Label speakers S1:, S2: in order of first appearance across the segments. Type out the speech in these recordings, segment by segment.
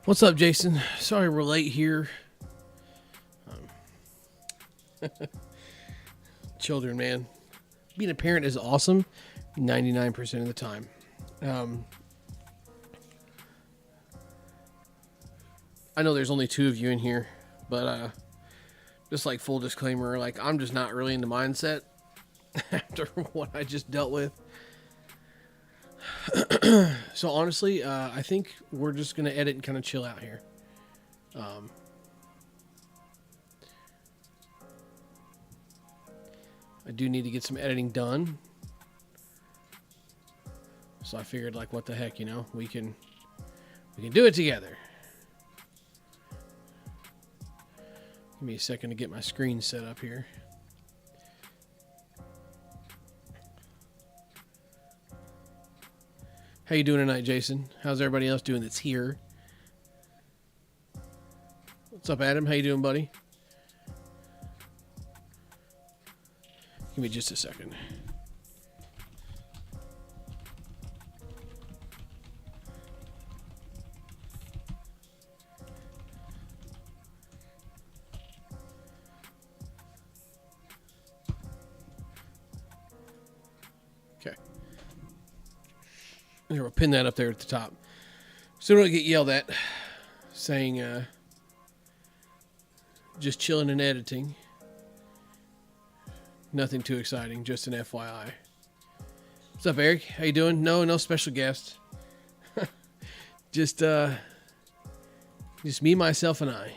S1: What's up, Jason? Sorry we're late here. Children, man. Being a parent is awesome 99% of the time. I know there's only 2 of you in here, but just like full disclaimer, like I'm just not really in the mindset after what I just dealt with. So honestly, I think we're just going to edit and kind of chill out here. I do need to get some editing done. So I figured, like, what the heck, you know, we can do it together. Give me a second to get my screen set up here. How you doing tonight, Jason? How's everybody else doing that's here? What's up, Adam? How you doing, buddy? Give me just a second. Okay. Here, we'll pin that up there at the top. So don't get yelled at saying just chilling and editing. Nothing too exciting, just an FYI. What's up, Eric? How you doing? No special guest. just me, myself, and I.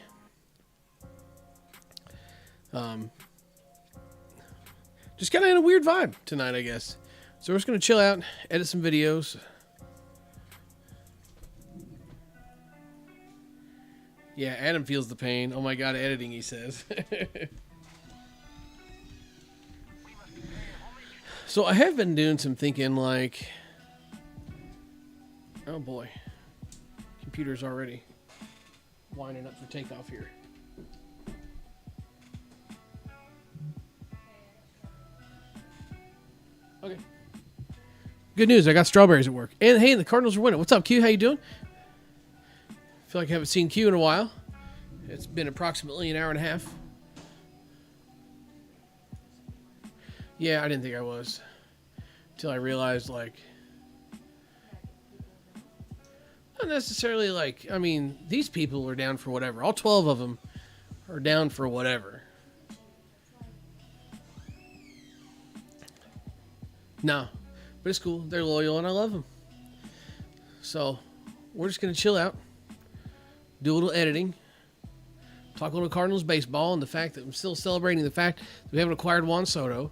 S1: Just kind of in a weird vibe tonight, I guess. So we're just gonna chill out, edit some videos. Yeah, Adam feels the pain. Oh my God, editing, he says. So I have been doing some thinking, like, oh boy, computer's already winding up for takeoff here. Okay. Good news, I got strawberries at work. And hey, the Cardinals are winning. What's up, Q? How you doing? Feel like I haven't seen Q in a while. It's been approximately an hour and a half. Yeah, I didn't think I was. Until I realized, like, not necessarily like, I mean, these people are down for whatever. All 12 of them are down for whatever. No, but it's cool. They're loyal and I love them. So we're just going to chill out, do a little editing, talk a little Cardinals baseball, and the fact that I'm still celebrating the fact that we haven't acquired Juan Soto.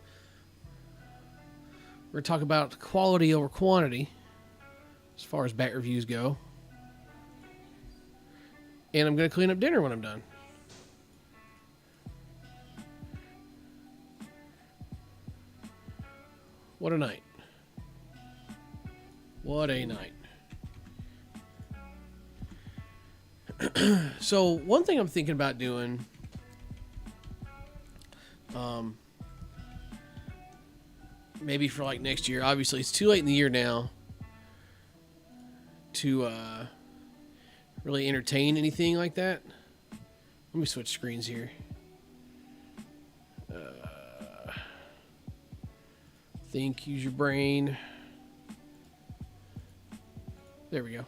S1: We're going to talk about quality over quantity as far as bat reviews go. And I'm going to clean up dinner when I'm done. What a night. What a night. So one thing I'm thinking about doing, maybe for like next year, obviously it's too late in the year now to really entertain anything like that. Let me switch screens here. Think, use your brain. There we go.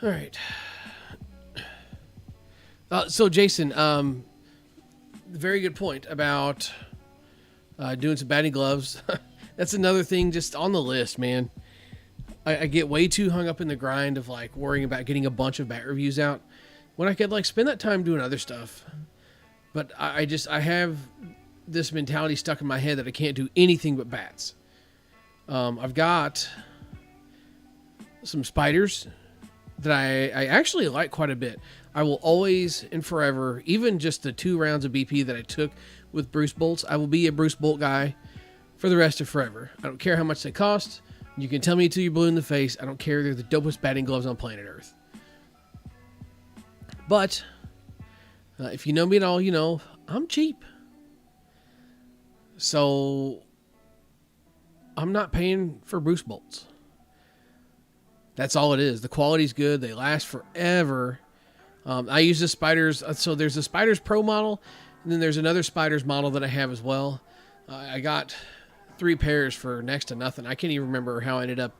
S1: All right. So Jason, very good point about doing some batting gloves. That's another thing just on the list, man. I get way too hung up in the grind of like worrying about getting a bunch of bat reviews out when I could like spend that time doing other stuff. But I have this mentality stuck in my head that I can't do anything but bats. I've got some spiders that I actually like quite a bit. I will always and forever, even just the 2 rounds of BP that I took with Bruce Bolts, I will be a Bruce Bolt guy for the rest of forever. I don't care how much they cost. You can tell me till you're blue in the face. I don't care. They're the dopest batting gloves on planet Earth. But If you know me at all, you know I'm cheap. So I'm not paying for boost bolts. That's all it is. The quality's good. They last forever. I use the Spiders. So there's the Spiders Pro model, and then there's another Spiders model that I have as well. I got 3 pairs for next to nothing. I can't even remember how I ended up.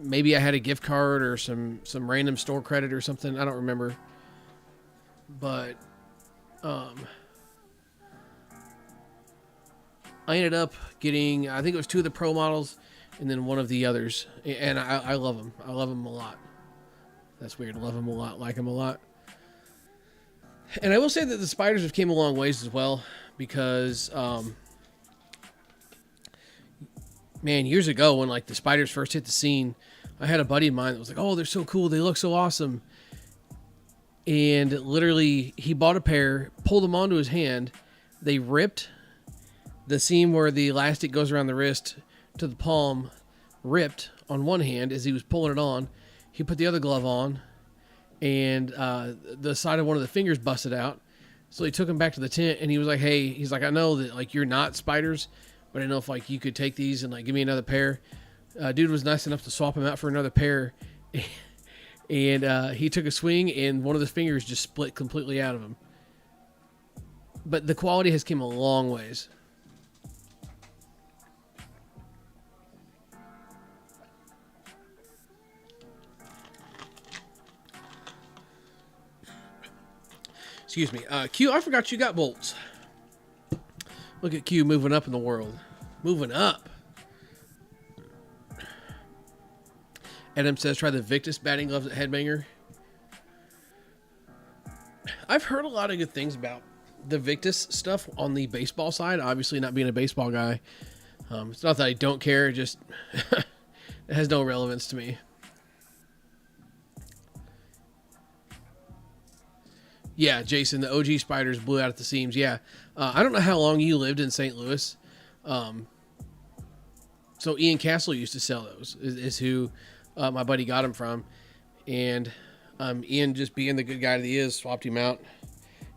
S1: Maybe I had a gift card or some random store credit or something. I don't remember. But I ended up getting, I think it was 2 of the Pro models and then 1 of the others. And I love them. I love them a lot. That's weird. Love them a lot. Like them a lot. And I will say that the Spiders have came a long ways as well. Because, man, years ago when like the Spiders first hit the scene, I had a buddy of mine that was like, oh, they're so cool. They look so awesome. And literally he bought a pair, pulled them onto his hand. They ripped. The seam where the elastic goes around the wrist to the palm ripped on one hand as he was pulling it on. He put the other glove on, and the side of one of the fingers busted out. So he took him back to the tent, and he was like, hey, he's like, I know that like you're not Spiders, but I didn't know if like you could take these and like give me another pair. Dude was nice enough to swap him out for another pair. And he took a swing, and one of the fingers just split completely out of him. But the quality has came a long ways. Excuse me. Q, I forgot you got bolts. Look at Q moving up in the world. Moving up. Adam says, try the Victus batting gloves at Headbanger. I've heard a lot of good things about the Victus stuff on the baseball side. Obviously, not being a baseball guy. It's not that I don't care. It just it has no relevance to me. Yeah, Jason, the OG Spiders blew out at the seams. Yeah. I don't know how long you lived in St. Louis. So Ian Castle used to sell those, is who my buddy got them from. And Ian, just being the good guy that he is, swapped him out.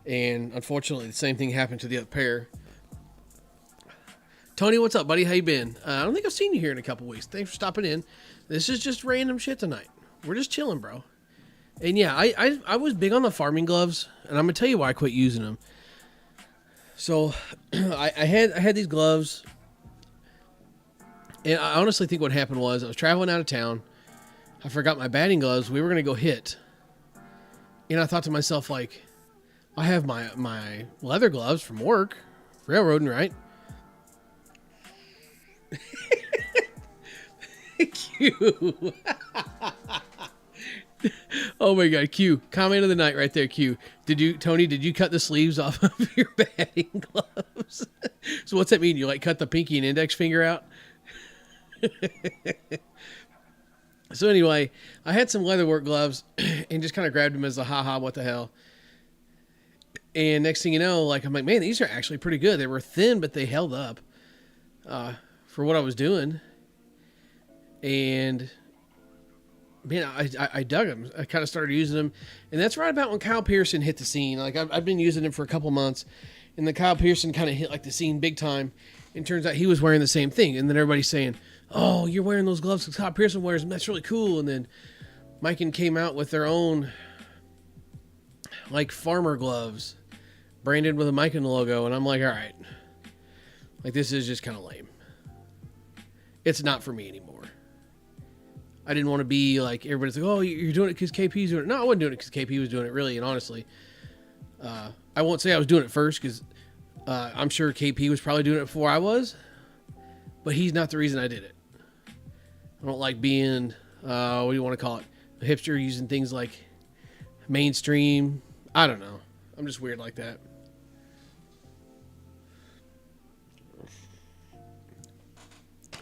S1: And unfortunately, the same thing happened to the other pair. Tony, what's up, buddy? How you been? I don't think I've seen you here in a couple weeks. Thanks for stopping in. This is just random shit tonight. We're just chilling, bro. And yeah, I was big on the farming gloves, and I'm gonna tell you why I quit using them. So, I had these gloves, and I honestly think what happened was I was traveling out of town. I forgot my batting gloves. We were gonna go hit, and I thought to myself like, I have my leather gloves from work, railroading, right? Q. Oh my God, Q. Comment of the night right there, Q. Tony, did you cut the sleeves off of your batting gloves? So what's that mean? You like cut the pinky and index finger out? So anyway, I had some leatherwork gloves and just kind of grabbed them as a haha, what the hell. And next thing you know, like, I'm like, man, these are actually pretty good. They were thin, but they held up for what I was doing. And man, I dug them. I kind of started using them. And that's right about when Kyle Pearson hit the scene. Like, I've been using them for a couple months. And then Kyle Pearson kind of hit like the scene big time. And turns out he was wearing the same thing. And then everybody's saying, oh, you're wearing those gloves because Kyle Pearson wears them. That's really cool. And then Mikan came out with their own like farmer gloves branded with a Mikan logo. And I'm like, all right. Like, this is just kind of lame. It's not for me anymore. I didn't want to be like, everybody's like, oh, you're doing it because KP's doing it. No, I wasn't doing it because KP was doing it, really. And honestly, I won't say I was doing it first because I'm sure KP was probably doing it before I was. But he's not the reason I did it. I don't like being, what do you want to call it? A hipster, using things like mainstream. I don't know. I'm just weird like that.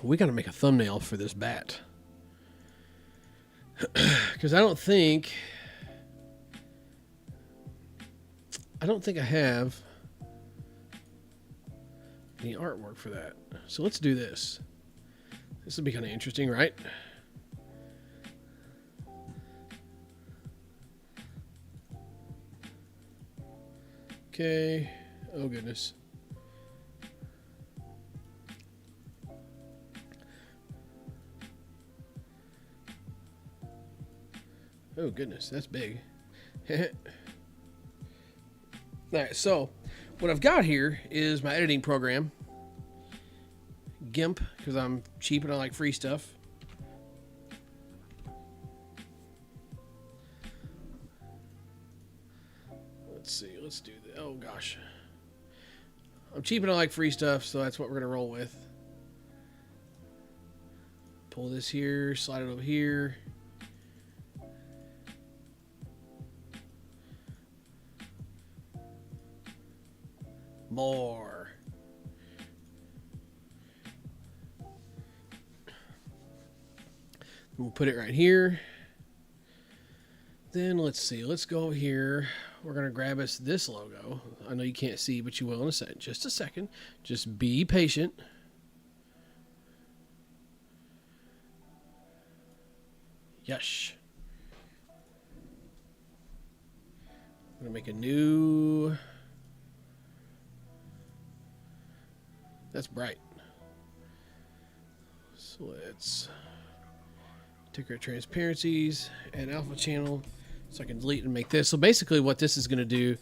S1: We got to make a thumbnail for this bat. Because I don't think I have any artwork for that. So let's do this. This will be kind of interesting, right? Okay. Oh, goodness. Oh, goodness. That's big. All right. So what I've got here is my editing program. GIMP, because I'm cheap and I like free stuff. Let's see. Let's do that. Oh, gosh. I'm cheap and I like free stuff, so that's what we're going to roll with. Pull this here, slide it over here. More. We'll put it right here. Then let's see. Let's go here. We're going to grab us this logo. I know you can't see, but you will in a second. Just a second. Just be patient. Yes. I'm going to make a new... That's bright. So let's take our transparencies, add alpha channel, so I can delete and make this. So basically what this is going to do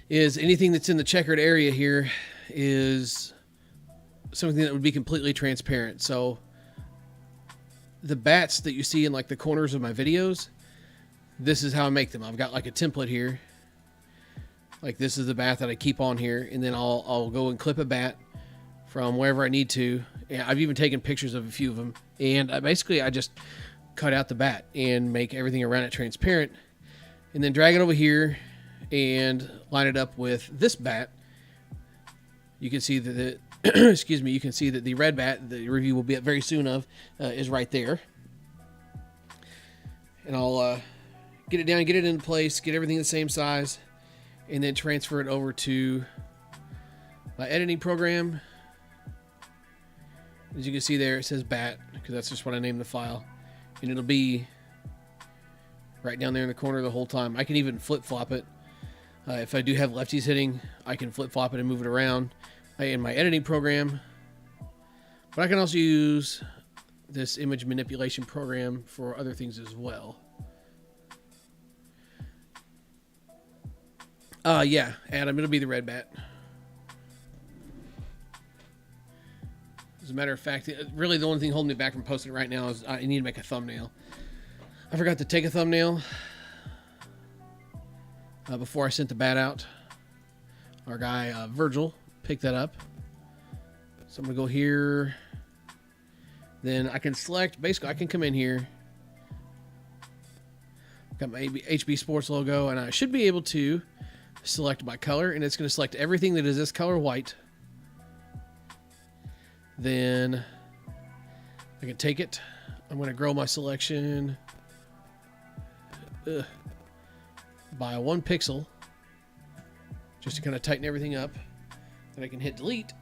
S1: is anything that's in the checkered area here is something that would be completely transparent. So the bats that you see in like the corners of my videos, this is how I make them. I've got like a template here. Like this is the bat that I keep on here, and then I'll go and clip a bat from wherever I need to. And I've even taken pictures of a few of them. And I just cut out the bat and make everything around it transparent. And then drag it over here and line it up with this bat. You can see that the, excuse me, you can see that the red bat, the review will be up very soon of, is right there. And I'll get it down, get it into place, get everything the same size, and then transfer it over to my editing program. As you can see there, it says bat, because that's just what I named the file. And it'll be right down there in the corner the whole time. I can even flip-flop it. If I do have lefties hitting, I can flip-flop it and move it around in my editing program. But I can also use this image manipulation program for other things as well. Yeah, Adam, it'll be the red bat. As a matter of fact, really the only thing holding me back from posting it right now is I need to make a thumbnail. I forgot to take a thumbnail before I sent the bat out. Our guy, Virgil, picked that up. So I'm going to go here. Then I can select, basically I can come in here. Got my HB Sports logo, and I should be able to select by color, and it's going to select everything that is this color white. Then I can take it. I'm going to grow my selection by 1 pixel just to kind of tighten everything up. Then I can hit delete.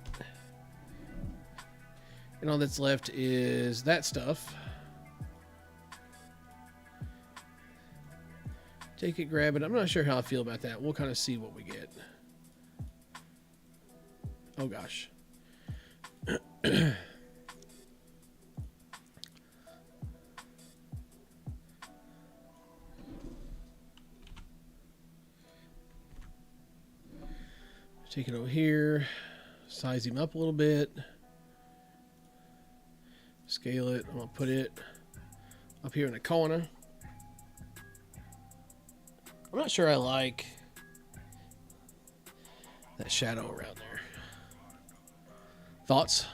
S1: And all that's left is that stuff. Take it, grab it. I'm not sure how I feel about that. We'll kind of see what we get. Oh, gosh. Take it over here, size him up a little bit, scale it. I'm going to put it up here in the corner. I'm not sure I like that shadow around there. Thoughts?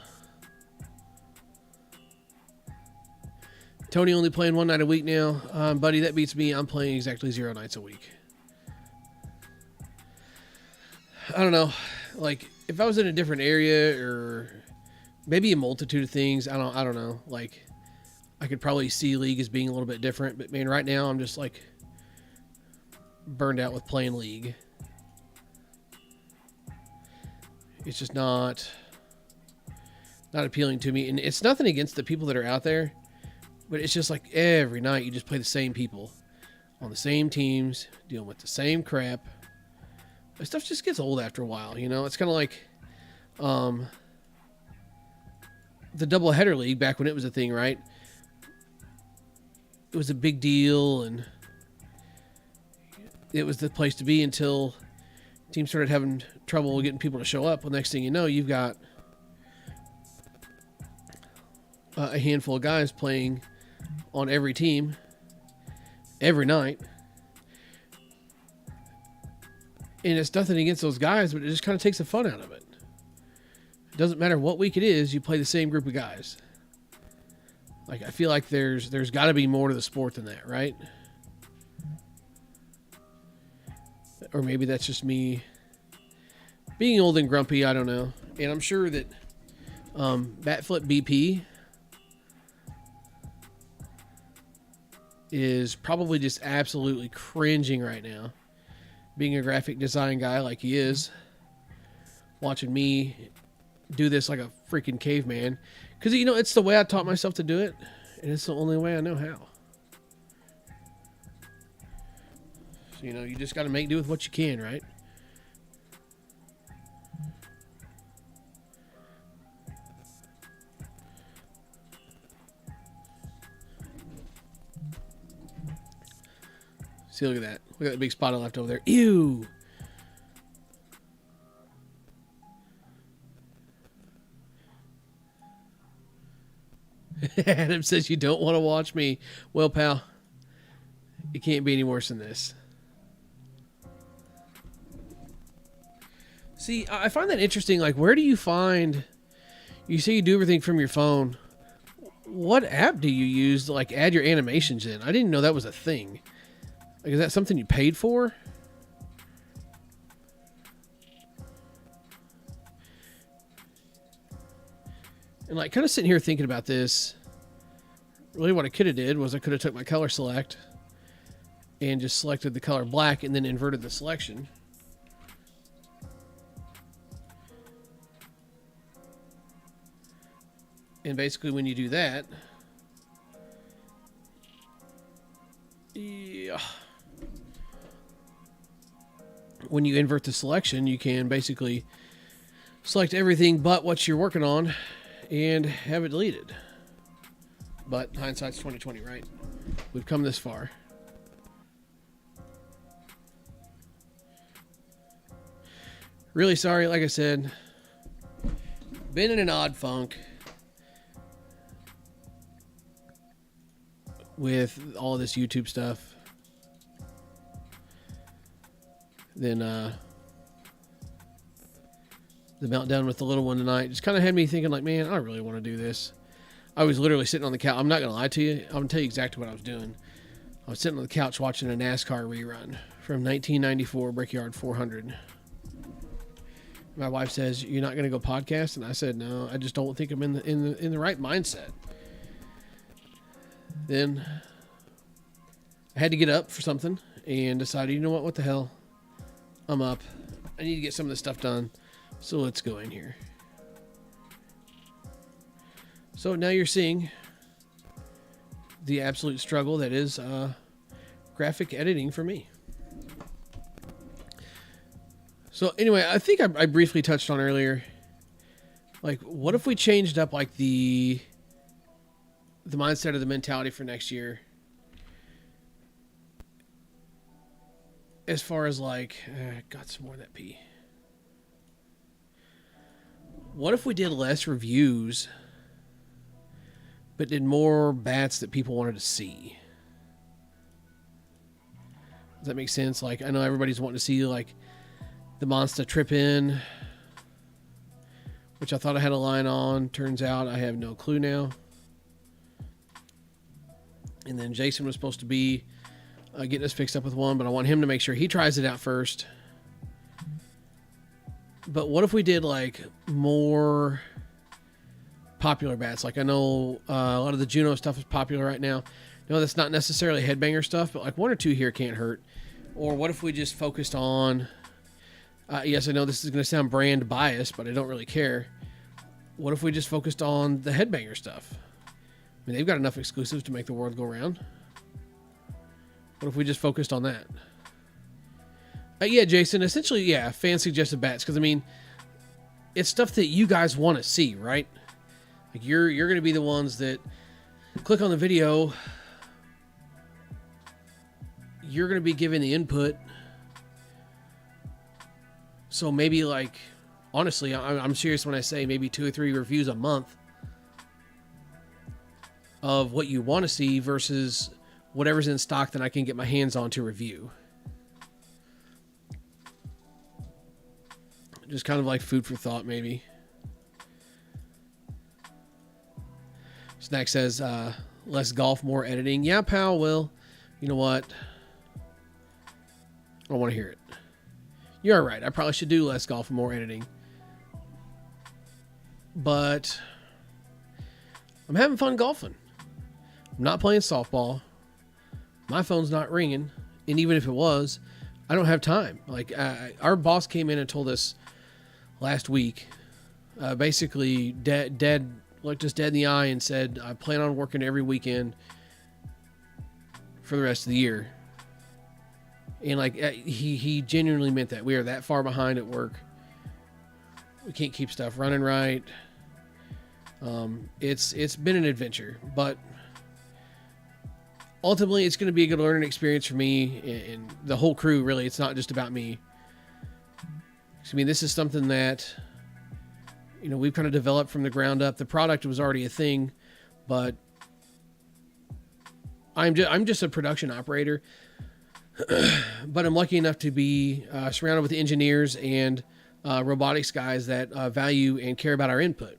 S1: Tony only playing 1 night a week now. Buddy, that beats me. I'm playing exactly 0 nights a week. I don't know. Like, if I was in a different area or maybe a multitude of things, I don't know. Like, I could probably see League as being a little bit different. But, man, right now I'm just, like, burned out with playing League. It's just not appealing to me. And it's nothing against the people that are out there. But it's just like every night you just play the same people on the same teams, dealing with the same crap This stuff just gets old after a while, you know? It's kind of like the doubleheader league back when it was a thing, right? It was a big deal, and it was the place to be until teams started having trouble getting people to show up. Well, next thing you know, you've got a handful of guys playing on every team every night. And it's nothing against those guys, but it just kind of takes the fun out of it. It doesn't matter what week it is, you play the same group of guys. Like, I feel like there's got to be more to the sport than that, right? Or maybe that's just me being old and grumpy, I don't know. And I'm sure that Batflip BP is probably just absolutely cringing right now, being a graphic design guy like he is, watching me do this like a freaking caveman. Because, you know, it's the way I taught myself to do it, and it's the only way I know how. So, you know, you just got to make do with what you can, right? See, look at that. Look at that big spot I left over there. Ew! Adam says you don't want to watch me. Well, pal, it can't be any worse than this. See, I find that interesting. Like, where do you find... You say you do everything from your phone. What app do you use to, like, add your animations in? I didn't know that was a thing. Like, is that something you paid for? And, like, kind of sitting here thinking about this, really what I could have did was I could have took my color select and just selected the color black and then inverted the selection. And basically when you do that, yeah, when you invert the selection, you can basically select everything but what you're working on and have it deleted. But hindsight's 20/20, right? We've come this far. Really sorry, like I said, been in an odd funk with all this YouTube stuff. Then the meltdown with the little one tonight just kind of had me thinking, like, man, I really want to do this. I was literally sitting on the couch. I'm not going to lie to you. I'm going to tell you exactly what I was doing. I was sitting on the couch watching a NASCAR rerun from 1994 Brickyard 400. My wife says, "You're not going to go podcast?" And I said, "No, I just don't think I'm in the right mindset." Then I had to get up for something and decided, you know what the hell? I'm up. I need to get some of this stuff done. So let's go in here. So now you're seeing the absolute struggle that is graphic editing for me. So anyway, I think I briefly touched on earlier, like, what if we changed up like the mindset or the mentality for next year, as far as like, got some more of that pee. What if we did less reviews, but did more bats that people wanted to see? Does that make sense? Like, I know everybody's wanting to see like the Monster Trip In, which I thought I had a line on. Turns out I have no clue now. And then Jason was supposed to be getting us fixed up with one, but I want him to make sure he tries it out first. But what if we did like more popular bats? Like, I know a lot of the Juno stuff is popular right now. No, that's not necessarily headbanger stuff, but like one or two here can't hurt. Or what if we just focused on, yes, I know this is going to sound brand biased, but I don't really care. What if we just focused on the headbanger stuff? I mean, they've got enough exclusives to make the world go round. What if we just focused on that? Yeah, Jason. Essentially, yeah, fan suggested bats because I mean, it's stuff that you guys want to see, right? Like you're going to be the ones that click on the video. You're going to be giving the input. So maybe like, honestly, I'm serious when I say maybe 2 or 3 reviews a month of what you want to see versus whatever's in stock that I can get my hands on to review. Just kind of like food for thought, maybe. Snack says, less golf, more editing. Yeah, pal, well, you know what? I don't want to hear it. You're right. I probably should do less golf and more editing. But I'm having fun golfing. I'm not playing softball. My phone's not ringing. And even if it was, I don't have time. Like, our boss came in and told us last week, basically dead, looked us dead in the eye and said, I plan on working every weekend for the rest of the year. And like, he genuinely meant that. We are that far behind at work. We can't keep stuff running right. It's been an adventure, but ultimately it's going to be a good learning experience for me and the whole crew. Really, it's not just about me. I mean, this is something that, you know, we've kind of developed from the ground up. The product was already a thing, but I'm just a production operator. But I'm lucky enough to be surrounded with engineers and robotics guys that value and care about our input.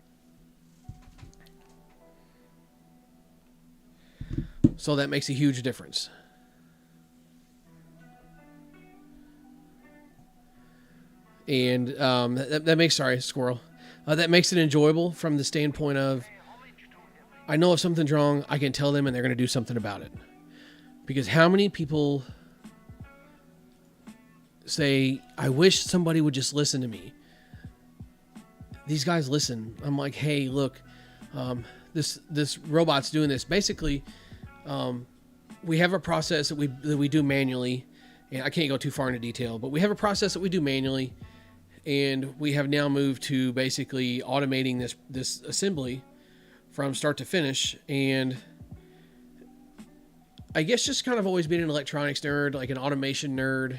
S1: So that makes a huge difference. And that makes, sorry, squirrel. That makes it enjoyable from the standpoint of, I know if something's wrong, I can tell them and they're going to do something about it. Because how many people say, I wish somebody would just listen to me. These guys listen. I'm like, hey, look, this robot's doing this. Basically, we have a process that we do manually, and I can't go too far into detail, but we have a process that we do manually, and we have now moved to basically automating this assembly from start to finish. And I guess just kind of always been an electronics nerd, like an automation nerd.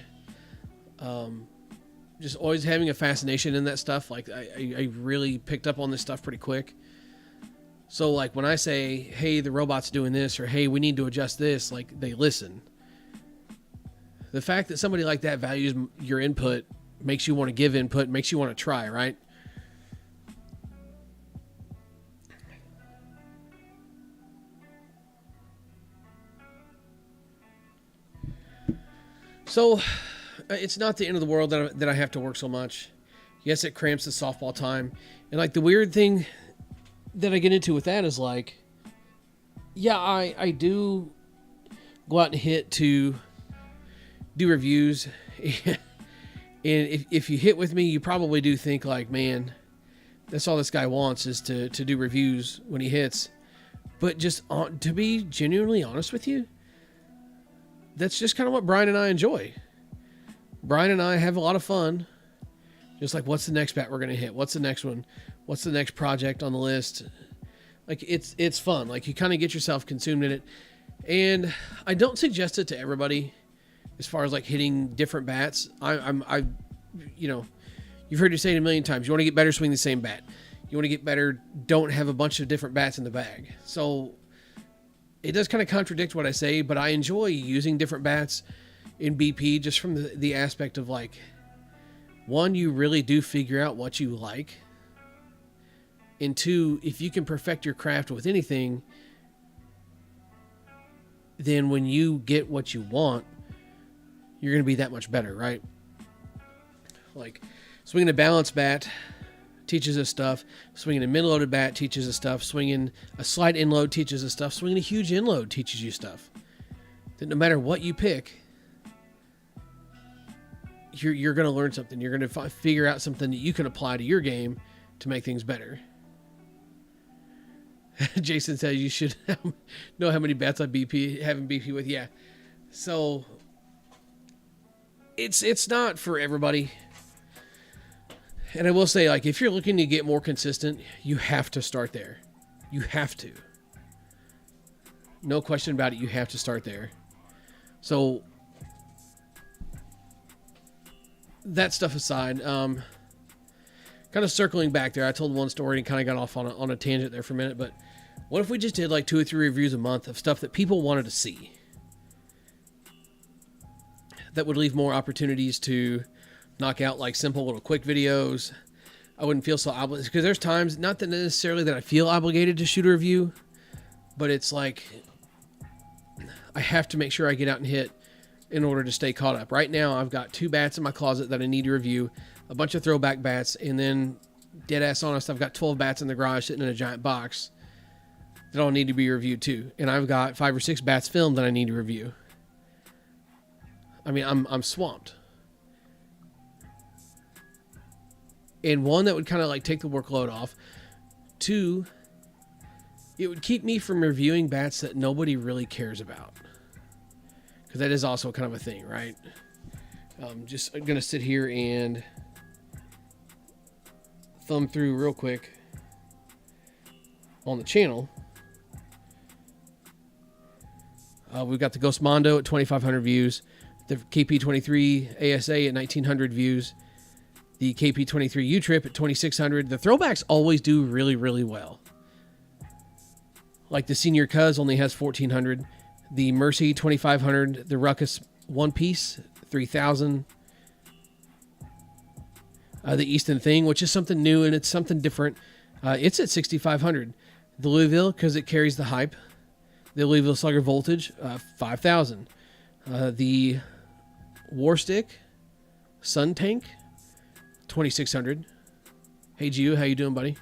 S1: Just always having a fascination in that stuff. Like I really picked up on this stuff pretty quick. So like when I say, hey, the robot's doing this, or hey, we need to adjust this, like they listen. The fact that somebody like that values your input makes you want to give input, makes you want to try, right? So it's not the end of the world that I have to work so much. Yes, it cramps the softball time. And like the weird thing that I get into with that is like, yeah, I do go out and hit to do reviews. And if you hit with me, you probably do think like, man, that's all this guy wants is to do reviews when he hits. But just to be genuinely honest with you, that's just kind of what Brian and I enjoy. Brian and I have a lot of fun. Just like, what's the next bat we're going to hit? What's the next one? What's the next project on the list? Like, it's fun. Like, you kind of get yourself consumed in it. And I don't suggest it to everybody as far as like hitting different bats. I you know, you've heard me say it a million times. You want to get better, swing the same bat. You want to get better, don't have a bunch of different bats in the bag. So it does kind of contradict what I say, but I enjoy using different bats in BP just from the aspect of like, one, you really do figure out what you like. And two, if you can perfect your craft with anything, then when you get what you want, you're going to be that much better, right? Like swinging a balanced bat teaches us stuff. Swinging a mid-loaded bat teaches us stuff. Swinging a slight inload teaches us stuff. Swinging a huge inload teaches you stuff. That no matter what you pick, you're going to learn something. You're going to figure out something that you can apply to your game to make things better. Jason says you should know how many bats I have in BP with. Yeah. So It's not for everybody. And I will say, like, if you're looking to get more consistent, you have to start there. You have to. No question about it. You have to start there. So that stuff aside, kind of circling back there, I told one story and kind of got off on a tangent there for a minute, but what if we just did like 2 or 3 reviews a month of stuff that people wanted to see? That would leave more opportunities to knock out like simple little quick videos. I wouldn't feel so obligated, because there's times, not that necessarily that I feel obligated to shoot a review, but it's like I have to make sure I get out and hit in order to stay caught up. Right now, I've got 2 bats in my closet that I need to review, a bunch of throwback bats, and then, dead ass honest, I've got 12 bats in the garage sitting in a giant box that all need to be reviewed too. And I've got 5 or 6 bats filmed that I need to review. I mean, I'm swamped. And one, that would kind of like take the workload off. 2, it would keep me from reviewing bats that nobody really cares about. Because that is also kind of a thing, right? I'm just going to sit here and thumb through real quick on the channel. We've got the Ghost Mondo at 2,500 views. The KP23 ASA at 1,900 views. The KP23 U-Trip at 2,600. The throwbacks always do really, really well. Like the Senior Cuz only has 1,400. The Mercy 2,500. The Ruckus One Piece 3,000. The Easton Thing, which is something new and it's something different. It's at 6,500. The Louisville, because it carries the hype. The Louisville Slugger Voltage 5,000. The War Stick Sun Tank 2,600. Hey Gio, how you doing, buddy?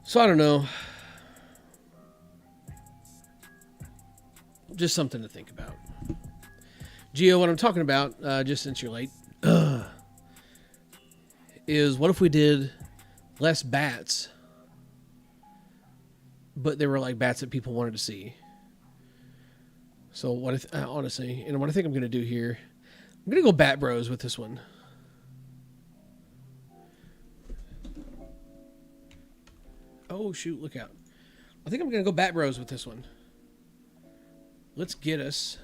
S1: So I don't know. Just something to think about. Gio, what I'm talking about, just since you're late, is what if we did less bats, but they were like bats that people wanted to see? So what if, honestly, and what I think I'm going to do here, I'm going to go Bat Bros with this one. Oh, shoot, look out. I think I'm going to go Bat Bros with this one. Let's get us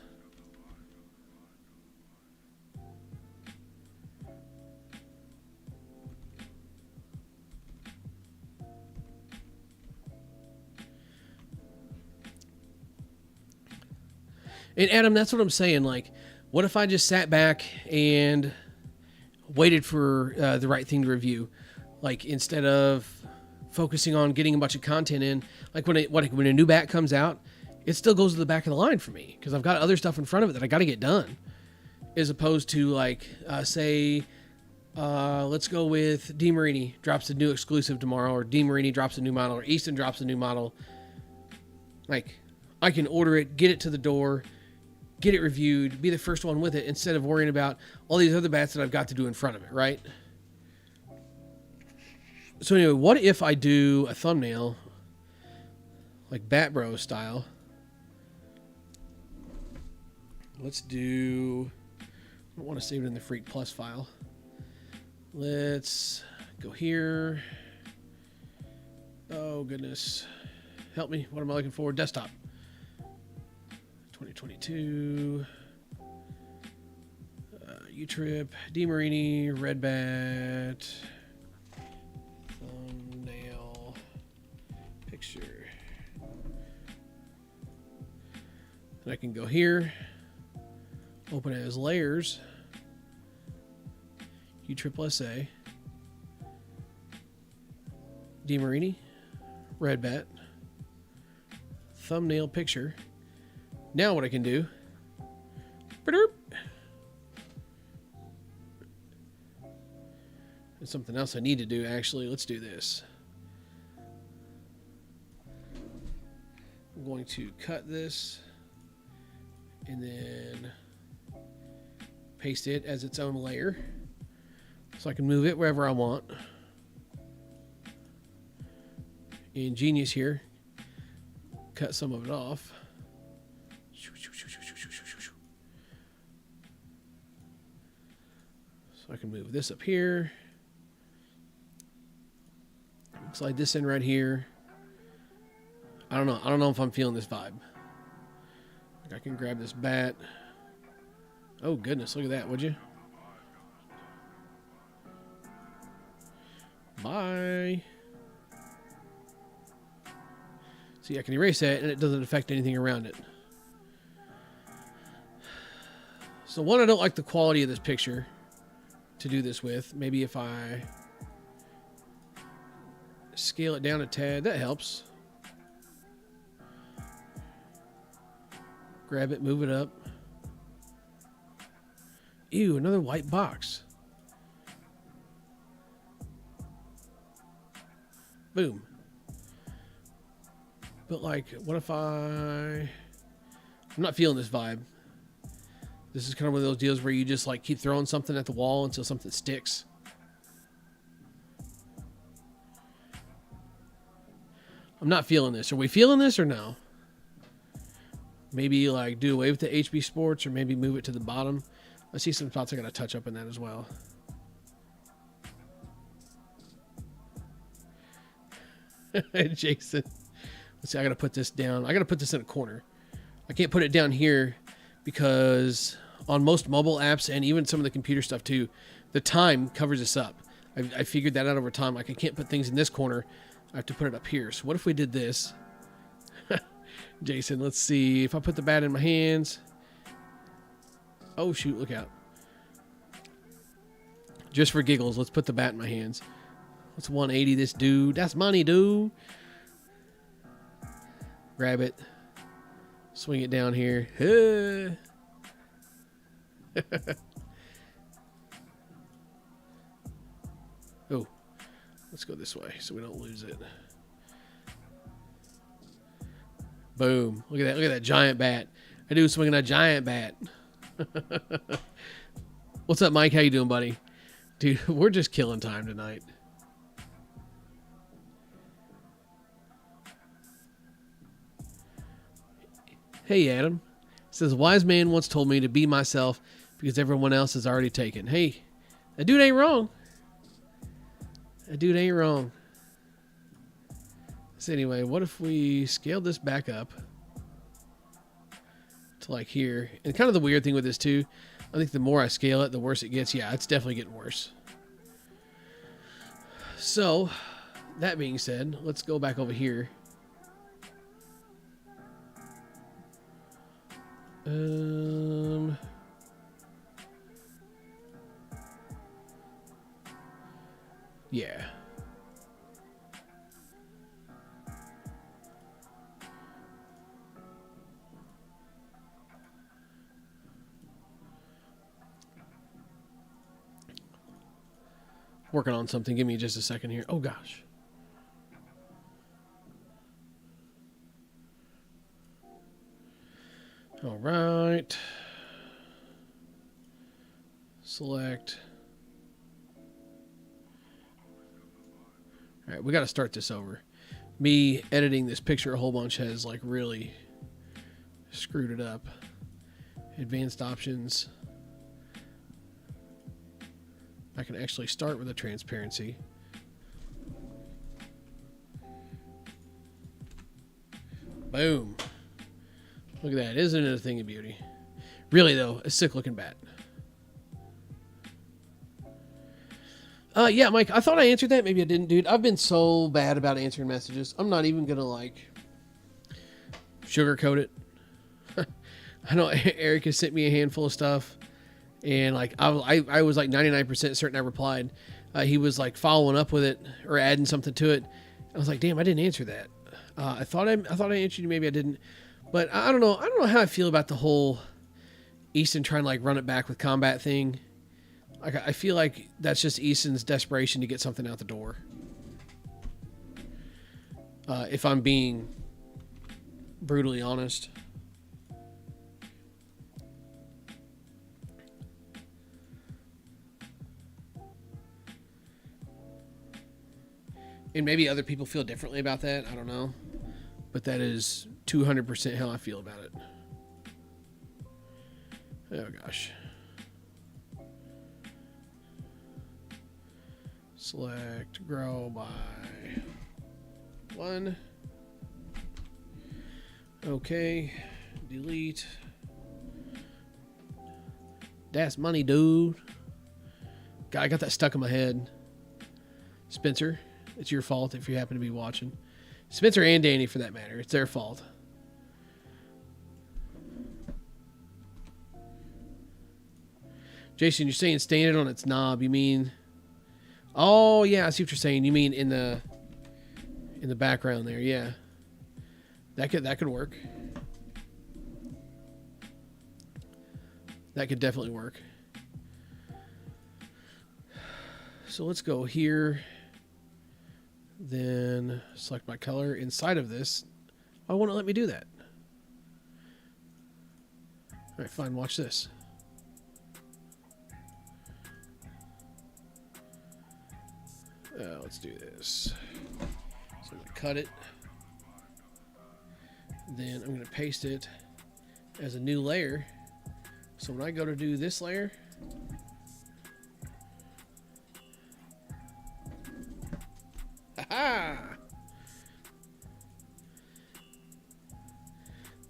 S1: and Adam, that's what I'm saying. Like, what if I just sat back and waited for the right thing to review? Like, instead of focusing on getting a bunch of content in, like when a new bat comes out, it still goes to the back of the line for me because I've got other stuff in front of it that I got to get done. As opposed to like, say, let's go with D. Marini drops a new exclusive tomorrow, or D. Marini drops a new model, or Easton drops a new model. Like, I can order it, get it to the door, get it reviewed, be the first one with it, instead of worrying about all these other bats that I've got to do in front of it, right? So anyway, what if I do a thumbnail like Bat Bro style? Let's do, I don't want to save it in the Freak Plus file. Let's go here. Oh goodness. Help me. What am I looking for? Desktop. 2022. U-Trip. D. Marini. Red Bat. Thumbnail. Picture. And I can go here. Open it as layers. U-Triple-SA. D. Marini. Red Bat. Thumbnail picture. Now what I can do, there's something else I need to do actually. Let's do this. I'm going to cut this and then paste it as its own layer so I can move it wherever I want. In Genius here, cut some of it off. I can move this up here. Slide this in right here. I don't know if I'm feeling this vibe. I can grab this bat. Oh goodness, look at that, would you? Bye. See, I can erase that and it doesn't affect anything around it. So one, I don't like the quality of this picture to do this with. Maybe if I scale it down a tad, that helps. Grab it, move it up. Ew, another white box. Boom. But like, what if I'm not feeling this vibe. This is kind of one of those deals where you just like keep throwing something at the wall until something sticks. I'm not feeling this. Are we feeling this or no? Maybe like do away with the HB Sports or maybe move it to the bottom. I see some spots I got to touch up in that as well. Jason. Let's see, I got to put this down. I got to put this in a corner. I can't put it down here because on most mobile apps and even some of the computer stuff too, the time covers this up. I figured that out over time. Like I can't put things in this corner. I have to put it up here. So what if we did this? Jason, let's see. If I put the bat in my hands. Oh, shoot. Look out. Just for giggles, let's put the bat in my hands. Let's 180 this dude. That's money, dude. Grab it. Swing it down here. Oh, let's go this way so we don't lose it. Boom. Look at that. Look at that giant bat. I do swinging a giant bat. What's up, Mike? How you doing, buddy? Dude, we're just killing time tonight. Hey, Adam. It says, wise man once told me to be myself because everyone else is already taken. Hey, that dude ain't wrong. That dude ain't wrong. So anyway, what if we scale this back up to like here? And kind of the weird thing with this too, I think the more I scale it, the worse it gets. Yeah, it's definitely getting worse. So that being said, let's go back over here. Yeah. Working on something. Give me just a second here. Oh, gosh. All right. Select. All right, we got to start this over. Me editing this picture a whole bunch has like really screwed it up. Advanced options. I can actually start with a transparency. Boom. Look at that. Isn't it a thing of beauty? Really, though, a sick looking bat. Yeah, Mike, I thought I answered that. Maybe I didn't, dude. I've been so bad about answering messages. I'm not even going to, like, sugarcoat it. I know Eric has sent me a handful of stuff. And, like, I was, like, 99% certain I replied. He was, like, following up with it or adding something to it. I was like, damn, I didn't answer that. I thought I answered you. Maybe I didn't. But I don't know. I don't know how I feel about the whole Easton trying to, like, run it back with combat thing. Like, I feel like that's just Easton's desperation to get something out the door. If I'm being brutally honest. And maybe other people feel differently about that. I don't know. But that is 200% how I feel about it. Oh, gosh. Select grow by 1. Okay. Delete. That's money, dude. God, I got that stuck in my head. Spencer, it's your fault if you happen to be watching. Spencer and Danny, for that matter. It's their fault. Jason, you're saying stand it on its knob. You mean... Oh, yeah, I see what you're saying. You mean in the background there, yeah. That could work. That could definitely work. So let's go here. Then select my color inside of this. Why won't it let me do that? All right, fine. Watch this. Let's do this. So I'm going to cut it. Then I'm going to paste it as a new layer. So when I go to do this layer,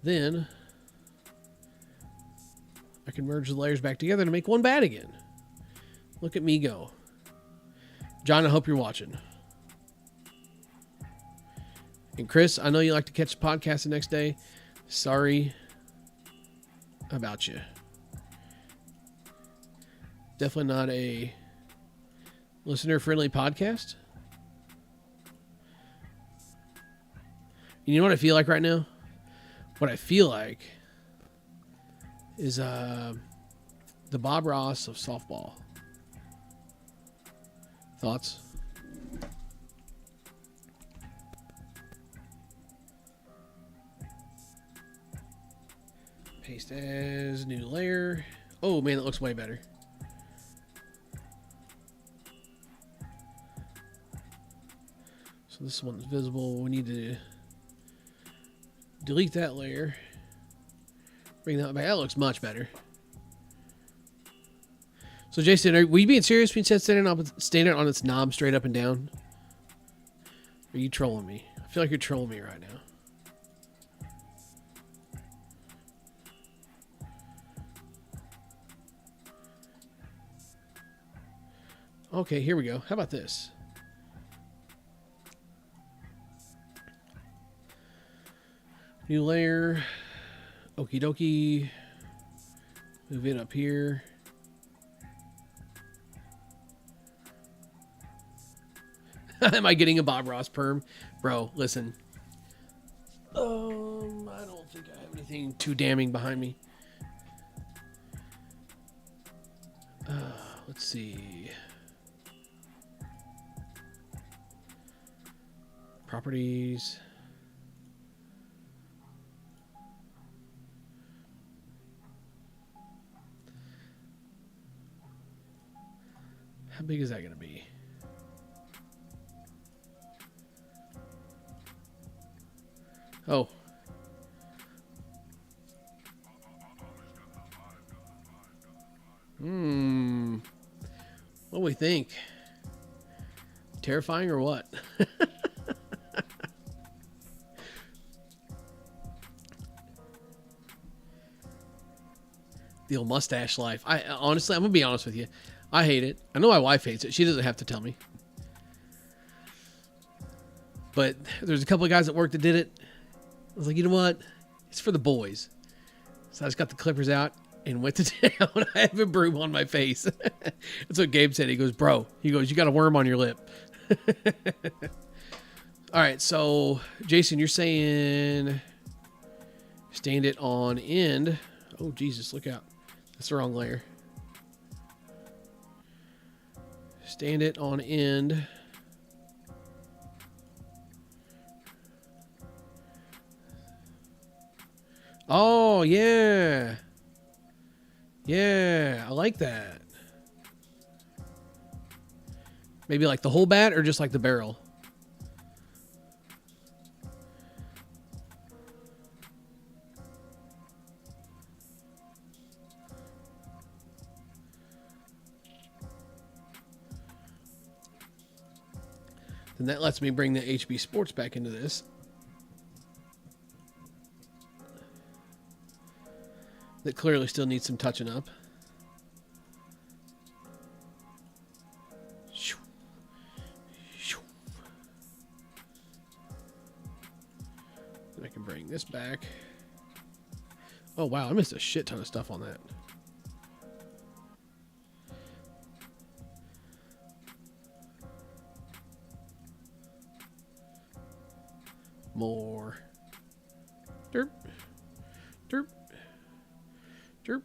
S1: then I can merge the layers back together to make one bat again. Look at me go. John, I hope you're watching. And Chris, I know you like to catch the podcast the next day. Sorry about you. Definitely not a listener-friendly podcast. You know what I feel like right now? What I feel like is the Bob Ross of softball. Thoughts? Paste as new layer. Oh man, that looks way better. So this one's visible. We need to delete that layer. Bring that back. That looks much better. So Jason, were you being serious when you said standing on its knob straight up and down? Or are you trolling me? I feel like you're trolling me right now. Okay, here we go. How about this? New layer. Okie dokie. Move it up here. Am I getting a Bob Ross perm? Bro, listen. I don't think I have anything too damning behind me. Let's see. Properties. How big is that going to be? Oh. What do we think? Terrifying or what? The old mustache life. I honestly, I'm gonna be honest with you. I hate it. I know my wife hates it. She doesn't have to tell me. But there's a couple of guys at work that did it. I was like, you know what? It's for the boys. So I just got the clippers out and went to town. I have a broom on my face. That's what Gabe said. He goes, bro. He goes, you got a worm on your lip. All right. So, Jason, you're saying stand it on end. Oh, Jesus. Look out. That's the wrong layer. Stand it on end. Oh, yeah. Yeah, I like that. Maybe like the whole bat or just like the barrel? And that lets me bring the HB Sports back into this. That clearly still needs some touching up. And I can bring this back. Oh, wow. I missed a shit ton of stuff on that. More. Derp. Derp. Derp.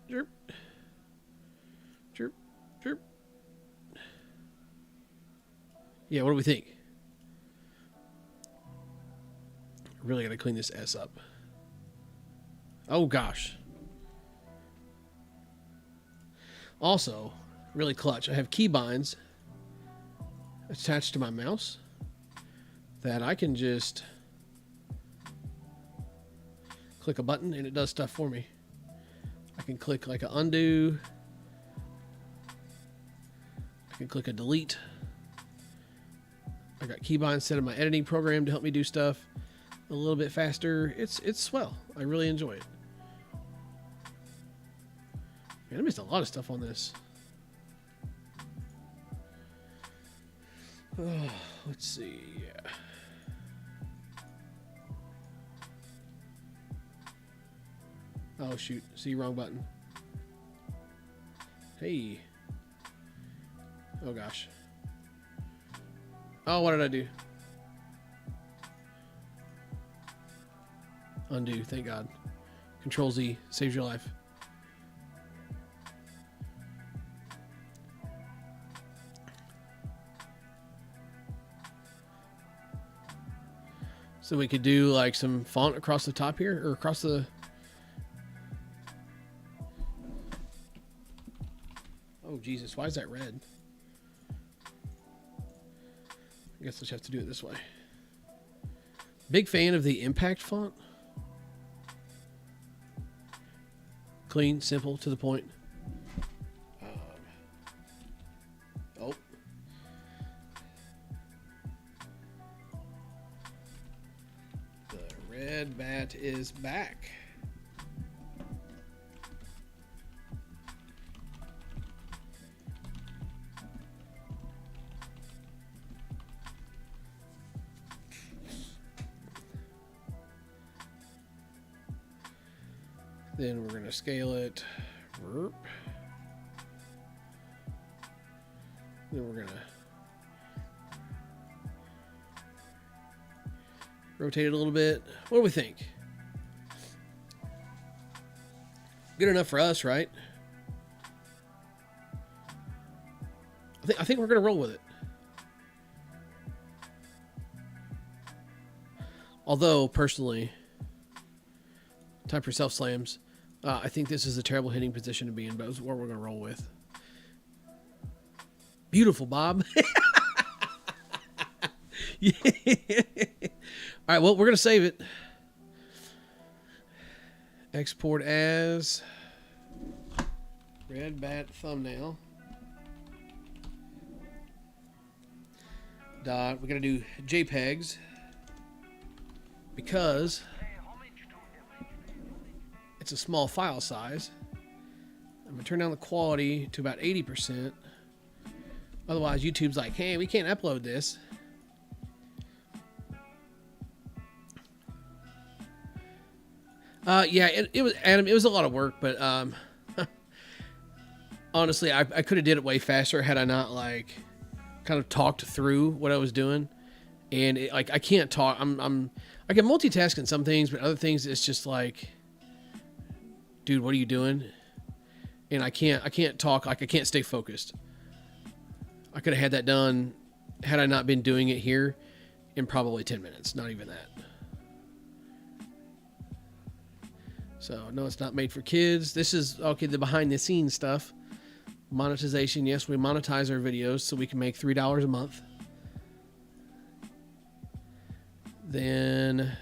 S1: Derp. Derp. Derp. Yeah, what do we think? Really gotta clean this S up. Oh gosh. Also, really clutch. I have keybinds attached to my mouse that I can just click a button and it does stuff for me. I can click like a undo. I can click a delete. I got keybinds set in my editing program to help me do stuff a little bit faster. It's swell. I really enjoy it. Man, I missed a lot of stuff on this. Oh, let's see. Yeah. Oh, shoot. See, wrong button. Hey. Oh, gosh. Oh, what did I do? Undo. Thank God. Control Z. Saves your life. So we could do like some font across the top here, or across the... Oh, Jesus. Why is that red? I guess I just have to do it this way. Big fan of the impact font. Clean, simple, to the point. Oh. The red bat is back. Then we're going to scale it. Then we're going to rotate it a little bit. What do we think? Good enough for us, right? I think we're going to roll with it. Although, personally, time for self-slams. I think this is a terrible hitting position to be in, but it's what we're going to roll with. Beautiful, Bob. Yeah. All right, well, we're going to save it. Export as red bat thumbnail. We're going to do JPEGs because it's a small file size. I'm going to turn down the quality to about 80%. Otherwise, YouTube's like, hey, we can't upload this. Yeah, it was, Adam, it was a lot of work, but honestly, I could have did it way faster had I not, like, kind of talked through what I was doing. And, like, I can't talk. I can multitask in some things, but other things, it's just like, dude, what are you doing? And I can't talk, like I can't stay focused. I could have had that done had I not been doing it here in probably 10 minutes, not even that. So, no, it's not made for kids. This is, okay, the behind the scenes stuff. Monetization, yes, we monetize our videos so we can make $3 a month. Then...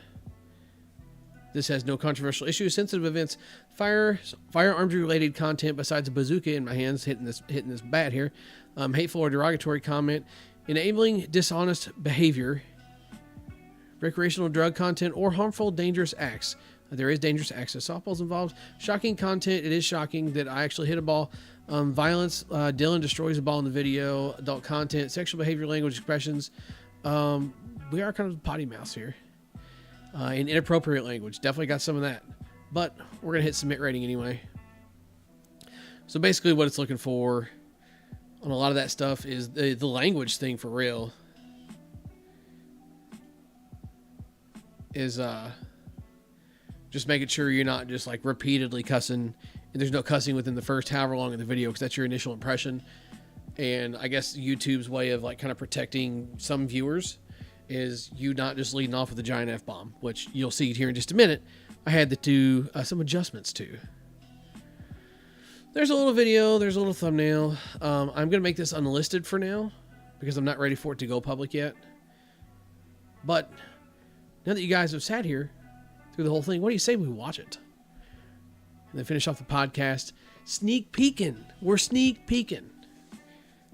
S1: this has no controversial issues, sensitive events, firearms related content besides a bazooka in my hands hitting this bat here, hateful or derogatory comment, enabling dishonest behavior, recreational drug content, or harmful dangerous acts. There is dangerous acts. So softball's involved. Shocking content. It is shocking that I actually hit a ball. Violence. Dylan destroys a ball in the video. Adult content. Sexual behavior, language expressions. We are kind of potty mouths here. And inappropriate language. Definitely got some of that. But we're going to hit submit rating anyway. So basically what it's looking for on a lot of that stuff is the language thing for real. Is just making sure you're not just like repeatedly cussing, and there's no cussing within the first however long in the video, because that's your initial impression. And I guess YouTube's way of like kind of protecting some viewers is you not just leading off with a giant F-bomb, which you'll see here in just a minute. I had to do some adjustments to. There's a little video, there's a little thumbnail. I'm going to make this unlisted for now because I'm not ready for it to go public yet. But now that you guys have sat here through the whole thing, what do you say we watch it? And then finish off the podcast. Sneak peeking. We're sneak peeking.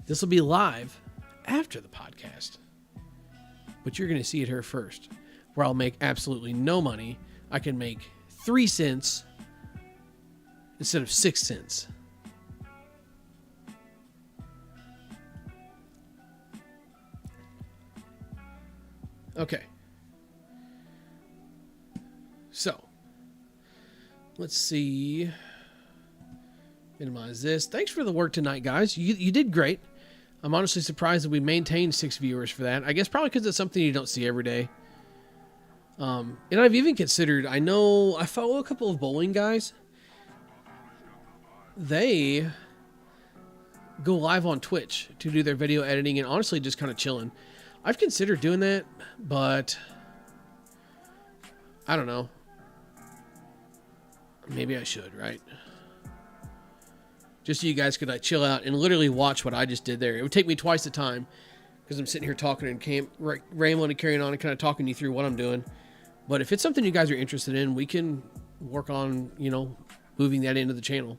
S1: This will be live after the podcast. But you're going to see it here first, where I'll make absolutely no money. I can make 3 cents instead of 6 cents. Okay. So, let's see. Minimize this. Thanks for the work tonight, guys. You did great. I'm honestly surprised that we maintained 6 viewers for that. I guess probably because it's something you don't see every day. And I've even considered, I know I follow a couple of bowling guys. They go live on Twitch to do their video editing and honestly just kind of chilling. I've considered doing that, but I don't know. Maybe I should, right? Just so you guys could like chill out and literally watch what I just did there. It would take me twice the time because I'm sitting here talking and rambling and carrying on and kind of talking you through what I'm doing. But if it's something you guys are interested in, we can work on, you know, moving that into the channel.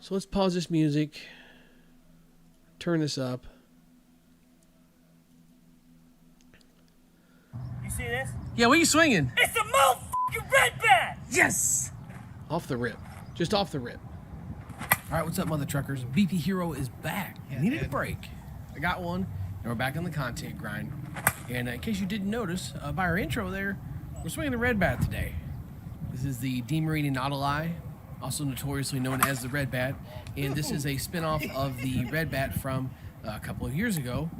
S1: So let's pause this music. Turn this up.
S2: You see this?
S1: Yeah, what are you swinging?
S2: It's a motherfucking red bat!
S1: Yes! Off the rip. Just off the rip. All right, what's up, mother truckers? BP Hero is back. Needed a break. I got one, and we're back on the content grind. And in case you didn't notice, by our intro there, we're swinging the red bat today. This is the DeMarini Nautilus, also notoriously known as the red bat. And this is a spinoff of the red bat from a couple of years ago,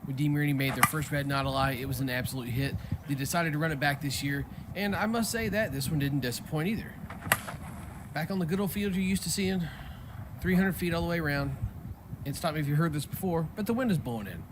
S1: when DeMarini made their first red Nautilus. It was an absolute hit. They decided to run it back this year, and I must say that this one didn't disappoint either. Back on the good old field you're used to seeing, 300 feet all the way around. And stop me if you heard this before, but the wind is blowing in.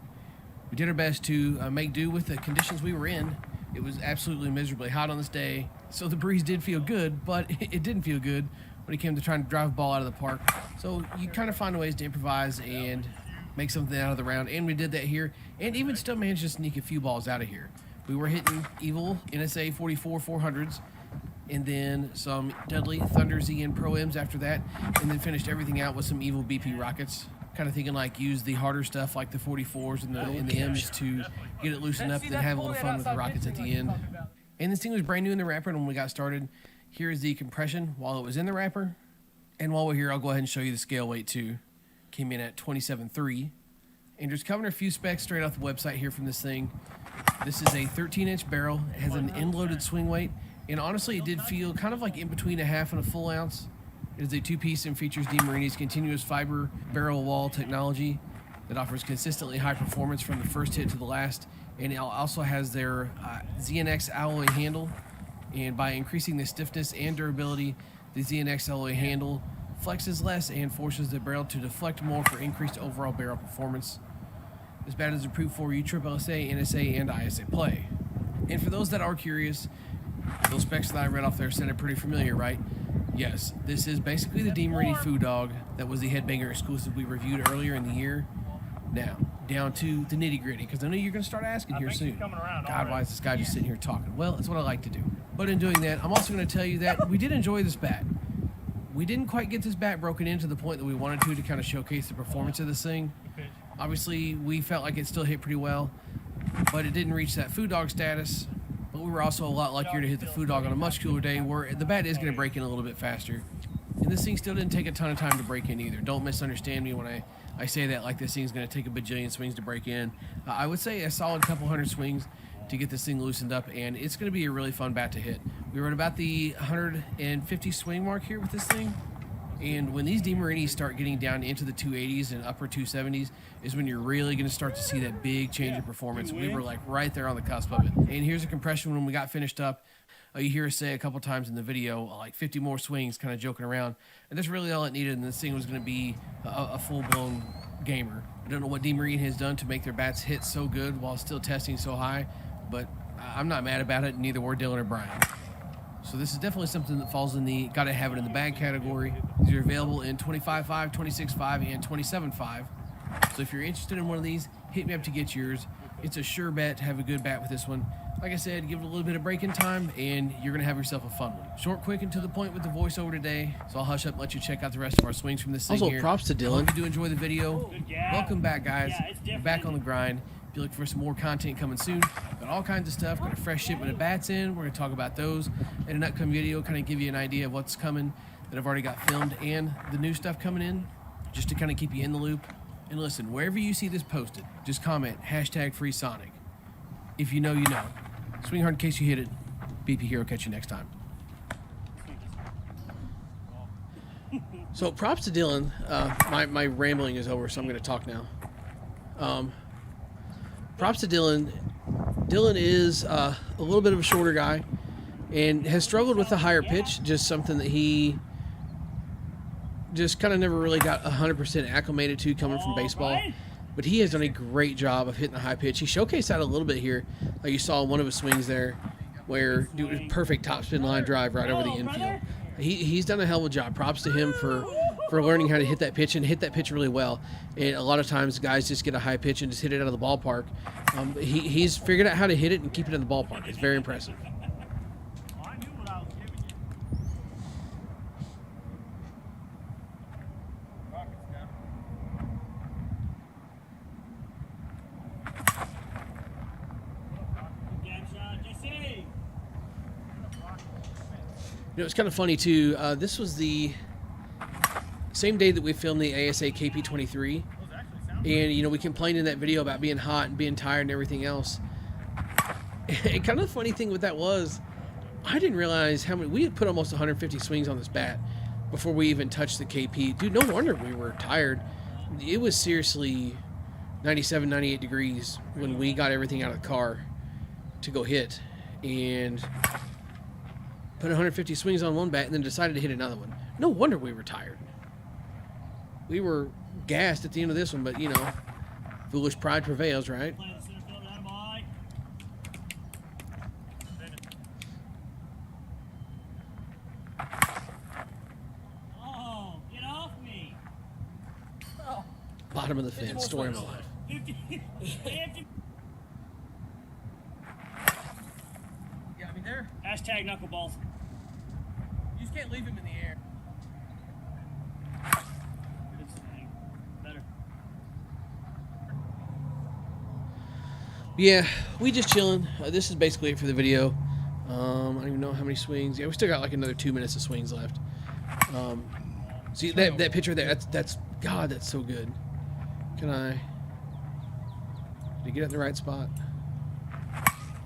S1: We did our best to make do with the conditions we were in. It was absolutely miserably hot on this day, so the breeze did feel good, but it didn't feel good when it came to trying to drive a ball out of the park. So you kind of find ways to improvise and make something out of the round, and we did that here, and even still managed to sneak a few balls out of here. We were hitting evil NSA 44 400s, and then some deadly Thunder ZN Pro M's after that, and then finished everything out with some evil BP rockets. Kind of thinking like use the harder stuff like the 44s and the M's to get it loosened up and then have a little fun with the rockets at the end. And this thing was brand new in the wrapper, and when we got started, here is the compression while it was in the wrapper. And while we're here, I'll go ahead and show you the scale weight too. Came in at 27.3. And just covering a few specs straight off the website here from this thing. This is a 13-inch barrel. It has an end-loaded swing weight. And honestly, it did feel kind of like in between a half and a full ounce. It is a 2-piece and features DeMarini's continuous fiber barrel wall technology that offers consistently high performance from the first hit to the last. And it also has their ZNX alloy handle. And by increasing the stiffness and durability, the ZNX alloy handle flexes less and forces the barrel to deflect more for increased overall barrel performance. This bat is approved for USSSA, NSA, and ISA play. And for those that are curious, those specs that I read off there sounded pretty familiar, right? Yes, this is basically the DeMarini Foo Dog that was the Headbanger exclusive we reviewed earlier in the year. Now, down to the nitty gritty, because I know you're going to start asking here soon. God, why is this guy just sitting here talking? Well, it's what I like to do. But in doing that, I'm also going to tell you that we did enjoy this bat. We didn't quite get this bat broken in to the point that we wanted to kind of showcase the performance of this thing. Obviously, we felt like it still hit pretty well, but it didn't reach that food dog status. But we were also a lot luckier to hit the food dog on a much cooler day where the bat is going to break in a little bit faster. And this thing still didn't take a ton of time to break in either. Don't misunderstand me when I say that like this thing's going to take a bajillion swings to break in. I would say a solid couple hundred swings to get this thing loosened up, and it's going to be a really fun bat to hit. We were at about the 150 swing mark here with this thing. And when these DeMarinis start getting down into the 280s and upper 270s is when you're really going to start to see that big change in performance. We were like right there on the cusp of it. And here's a compression when we got finished up. You hear us say a couple times in the video, like 50 more swings, kind of joking around. And that's really all it needed, and this thing was going to be a full-blown gamer. I don't know what DeMarini has done to make their bats hit so good while still testing so high, but I'm not mad about it, and neither were Dylan or Brian. So this is definitely something that falls in the gotta have it in the bag category. These are available in 25.5, 26.5, and 27.5. So if you're interested in one of these, hit me up to get yours. It's a sure bet to have a good bat with this one. Like I said, give it a little bit of break-in time, and you're gonna have yourself a fun one. Short, quick, and to the point with the voiceover today. So I'll hush up and let you check out the rest of our swings from this thing Also, here. props to Dylan.
S2: Oh,
S1: I hope you do enjoy the video. Welcome back, guys. We're back on the grind. If you're looking for some more content coming soon, got all kinds of stuff. Got a fresh shipment of bats in. We're going to talk about those in an upcoming video, kind of give you an idea of what's coming that I've already got filmed and the new stuff coming in, just to kind of keep you in the loop. And listen, wherever you see this posted, just comment #FreeSonic. If you know, you know. Swing hard in case you hit it. BP Hero, catch you next time. So props to Dylan. My rambling is over, so I'm going to talk now. Props to Dylan. Dylan is a little bit of a shorter guy and has struggled with the higher pitch, just something that he just kind of never really got 100% acclimated to coming from baseball. But he has done a great job of hitting the high pitch. He showcased that a little bit here. Like you saw one of his swings there where dude, perfect topspin line drive right over the infield. He's done a hell of a job. Props to him for learning how to hit that pitch and hit that pitch really well. And a lot of times guys just get a high pitch and just hit it out of the ballpark. He's figured out how to hit it and keep it in the ballpark. It's very impressive. You know, it's kind of funny too. This was the same day that we filmed the ASA KP23, and you know we complained in that video about being hot and being tired and everything else. And kind of the funny thing with that was, I didn't realize how many we had put almost 150 swings on this bat before we even touched the KP. Dude, no wonder we were tired. It was seriously 97, 98 degrees when we got everything out of the car to go hit, and put 150 swings on one bat and then decided to hit another one. No wonder we were tired. We were gassed at the end of this one, but you know, foolish pride prevails, right?
S2: Oh, get off me!
S1: Bottom of the fence, story of my life.
S3: Yeah, I mean, they're...
S2: Hashtag knuckleballs.
S3: You just can't leave him in the air.
S2: Better.
S1: Yeah, we just chilling. This is basically it for the video. I don't even know how many swings. Yeah, we still got like another 2 minutes of swings left. See that picture there? That's God, that's so good. Can I get it in the right spot?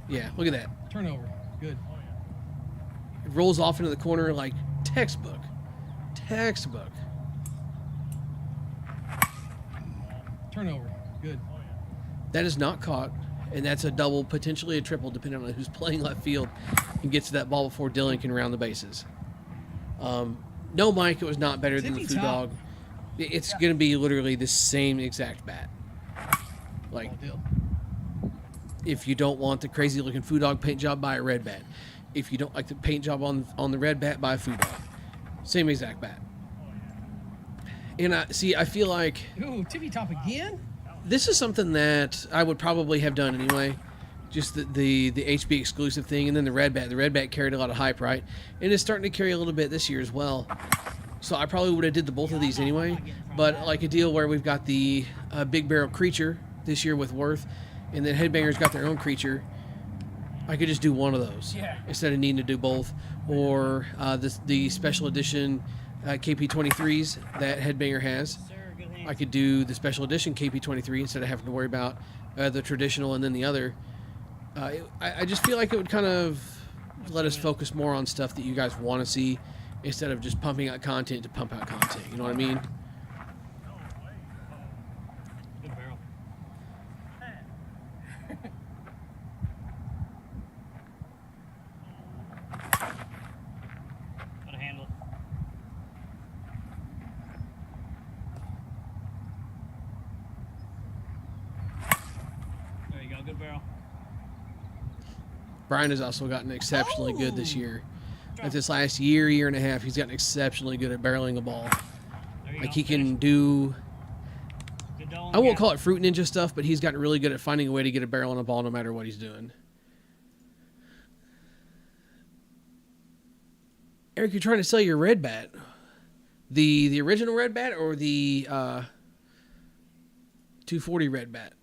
S1: Yeah, look at that.
S3: Turnover. Good.
S1: It rolls off into the corner like textbook. Textbook.
S3: Turnover. Good.
S1: That is not caught, and that's a double, potentially a triple, depending on who's playing left field and gets to that ball before Dylan can round the bases. No, Mike, it was not better than the Foo Dog. It's going to be literally the same exact bat. Like, if you don't want the crazy looking Foo Dog paint job, buy a red bat. If you don't like the paint job on the red bat, buy a Foo Dog. Same exact bat. And I feel like...
S3: Ooh, tippy top again?
S1: This is something that I would probably have done anyway. Just the HB exclusive thing, and then the red bat. The red bat carried a lot of hype, right? And it's starting to carry a little bit this year as well. So I probably would have did the both of these anyway. But like a deal where we've got the a big barrel creature this year with Worth, and then Headbangers got their own creature, I could just do one of those instead of needing to do both. Or the special edition KP23s that Headbanger has.
S2: Sir, good hands.
S1: I could do the special edition KP23 instead of having to worry about the traditional and then the other. I just feel like it would kind of let us focus more on stuff that you guys want to see instead of just pumping out content to pump out content. You know what I mean?
S2: Good barrel. Gotta handle it. There you go. Good barrel.
S1: Brian has also gotten exceptionally good this year. Like this last year and a half, he's gotten exceptionally good at barreling a ball.
S2: There you
S1: Like
S2: go.
S1: he can do,
S2: Good dough on
S1: I
S2: the
S1: won't
S2: gap.
S1: call it fruit ninja stuff, but he's gotten really good at finding a way to get a barrel on a ball no matter what he's doing. Eric, you're trying to sell your red bat. The original red bat or the 240 red bat?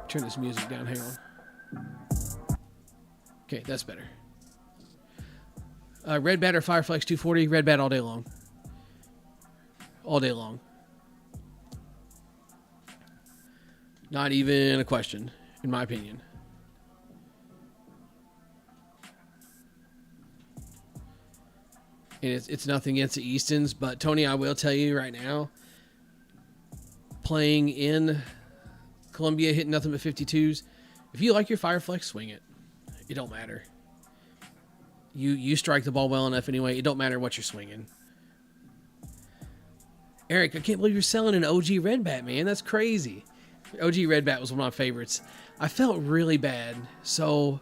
S1: Turn this music down, hang on. Okay, that's better. Red bat or Fireflex 240? Red bat all day long. All day long. Not even a question, in my opinion. And it's nothing against the Eastons, but Tony, I will tell you right now, playing in Columbia, hitting nothing but 52s, if you like your Fireflex, swing it. It don't matter. You strike the ball well enough anyway. It don't matter what you're swinging. Eric, I can't believe you're selling an OG Red Bat, man. That's crazy. OG Red Bat was one of my favorites. I felt really bad. So,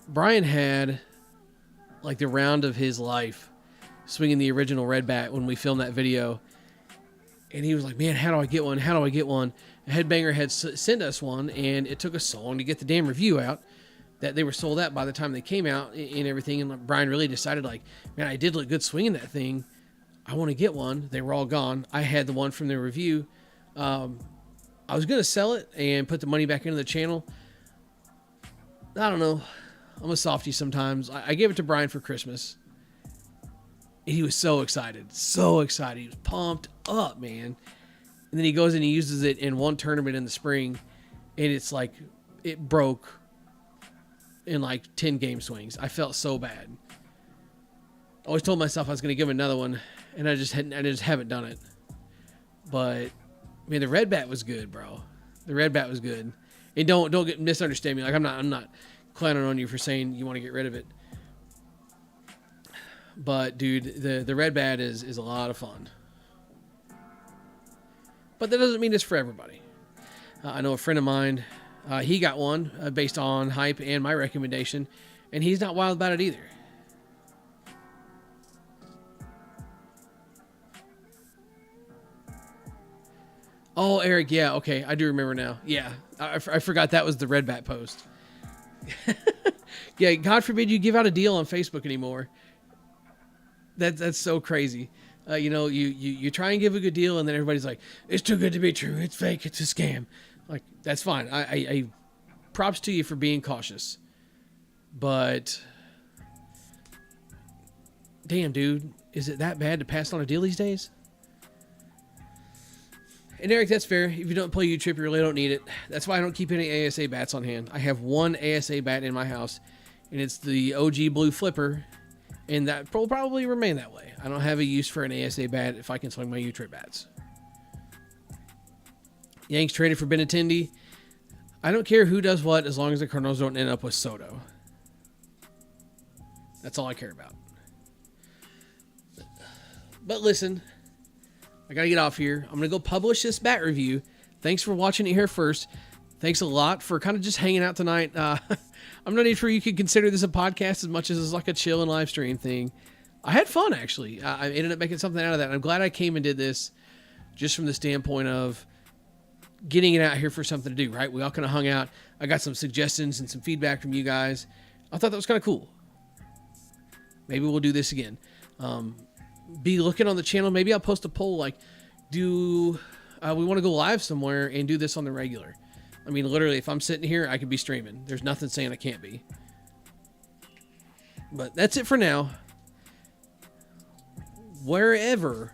S1: Brian had like the round of his life swinging the original Red Bat when we filmed that video. And he was like, man, how do I get one? How do I get one? A Headbanger had sent us one, and it took us so long to get the damn review out that they were sold out by the time they came out and everything. And Brian really decided, like, man, I did look good swinging that thing. I want to get one. They were all gone. I had the one from their review. I was going to sell it and put the money back into the channel. I don't know. I'm a softie sometimes. I gave it to Brian for Christmas. And he was so excited. So excited. He was pumped up, man. And then he goes and he uses it in one tournament in the spring. And it's like, it broke in like 10 game swings. I felt so bad. I always told myself I was going to give him another one. And I just haven't done it. But, I mean, the Red Bat was good, bro. The Red Bat was good. And don't misunderstand me. Like, I'm not clowning on you for saying you want to get rid of it. But, dude, the Red Bat is a lot of fun. But that doesn't mean it's for everybody. I know a friend of mine, he got one based on hype and my recommendation, and he's not wild about it either. Oh, Eric, yeah, okay, I do remember now. Yeah, I forgot that was the Red Bat post. Yeah, God forbid you give out a deal on Facebook anymore. That's so crazy. You try and give a good deal, and then everybody's like, it's too good to be true. It's fake. It's a scam. Like, that's fine. I props to you for being cautious. But, damn, dude, is it that bad to pass on a deal these days? And Eric, that's fair. If you don't play U-Trip, you really don't need it. That's why I don't keep any ASA bats on hand. I have one ASA bat in my house, and it's the OG Blue Flipper, and that will probably remain that way. I don't have a use for an ASA bat if I can swing my U-Trip bats. Yanks traded for Benintendi. I don't care who does what as long as the Cardinals don't end up with Soto. That's all I care about. But listen, I got to get off here. I'm going to go publish this bat review. Thanks for watching it here first. Thanks a lot for kind of just hanging out tonight. I'm not even sure you could consider this a podcast as much as it's like a chill and live stream thing. I had fun, actually. I ended up making something out of that. And I'm glad I came and did this just from the standpoint of getting it out here for something to do, right? We all kind of hung out. I got some suggestions and some feedback from you guys. I thought that was kind of cool. Maybe we'll do this again. Be looking on the channel. Maybe I'll post a poll like, do we want to go live somewhere and do this on the regular? I mean, literally, if I'm sitting here, I could be streaming. There's nothing saying I can't be. But that's it for now. Wherever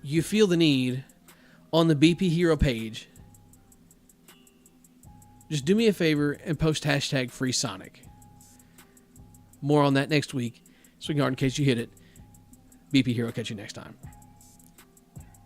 S1: you feel the need on the BP Hero page, just do me a favor and post hashtag Free Sonic. More on that next week. Swing hard in case you hit it. BP Hero, catch you next time.